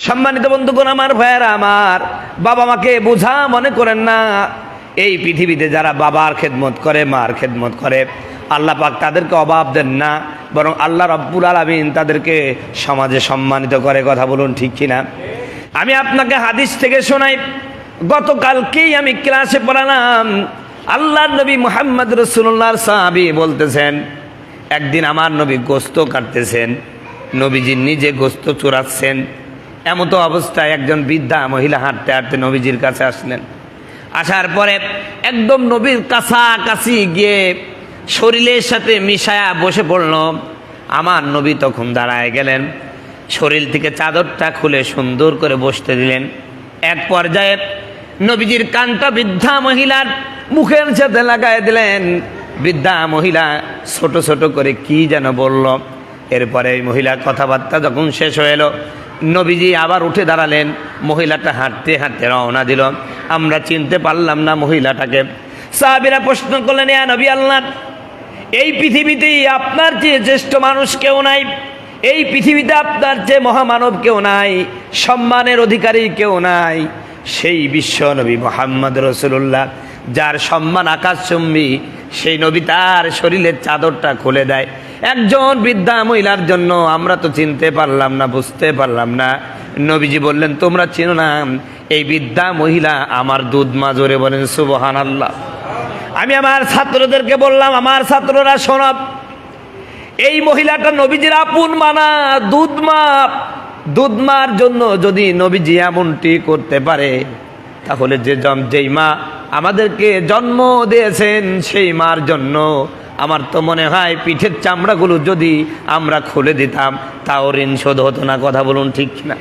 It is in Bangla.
সম্মানিত বন্ধুগণ, আমার ভাইয়েরা, আমার বাবা মাকে বোঝা মনে করেন না। এই পৃথিবীতে যারা বাবার খেদমত করে, মার খেদমত করে, আল্লাহ পাক তাদেরকে অভাব দেন না, বরং আল্লাহ রব্বুল আলামিন তাদেরকে সমাজে সম্মানিত করে। কথা বলুন ঠিক কিনা? আমি আপনাকে হাদিস থেকে শোনাই। গতকালকেই আমি ক্লাসে পড়ালাম, আল্লাহর নবী মুহাম্মদ রাসূলুল্লাহর সাহাবী বলতেছেন, একদিন আমার নবী গোস্ত কাটতেছেন, নবীজি নিজে গোস্ত চুরাচ্ছেন। এমতো অবস্থায় একজন বৃদ্ধা মহিলা হাঁটতে হাঁটতে নবীজির কাছে আসলেন। আসার পরে একদম নবীর কাছাকাছি গিয়ে শরীরের সাথে মিশায়া বসে পড়ল। আমার নবী তখন দাঁড়ায় গেলেন, শরীর থেকে চাদরটা খুলে সুন্দর করে বসতে দিলেন। এক পর্যায়ে নবীজির কানটা বৃদ্ধা মহিলার মুখের সাথে লাগায় দিলেন। বৃদ্ধা মহিলা ছোট ছোট করে কি যেন বলল। এরপরে এই মহিলার কথাবার্তা যখন শেষ হয়ে এলো, নবীজি আবার উঠে দাঁড়ালেন। মহিলাটা হাঁটতে হাঁটতে রওনা দিল। আমরা চিনতে পারলাম না মহিলাটাকে। সাহাবীরা প্রশ্ন করলেন, ইয়া নবী আল্লাহ, এই পৃথিবীতেই আপনার চেয়ে জ্যেষ্ঠ মানুষ কেউ নাই, এই পৃথিবীতে আপনার চেয়ে মহামানব কেউ নাই, সম্মানের অধিকারী কেউ নাই, সেই বিশ্ব নবী মুহাম্মদ রাসূলুল্লাহ, যার সম্মান আকাশচুম্বী, সেই নবী তার শরীরের চাদরটা খুলে দেয় একজন বৃদ্ধা মহিলার জন্য। আমরা তো চিনতে পারলাম না, বুঝতে পারলাম না। নবীজি বললেন, তোমরা চিনো না, এই বৃদ্ধা মহিলা আমার দুধ মা। জোরে বলেন সুবহানাল্লাহ। আমি আমার ছাত্রদেরকে বললাম, আমার ছাত্ররা শোনাব, এই মহিলাটা নবীজির আপন মানা, দুধ মা। দুধ মার জন্য যদি নবীজি এমনটি করতে পারে, তাহলে যেই মা আমাদেরকে জন্ম দিয়েছেন, সেই মার জন্য আমার তো মনে হয় পিঠের চামড়াগুলো যদি আমরা খুলে দিতাম, তাও ঋণ শোধ হতো না। কথা বলুন ঠিক না?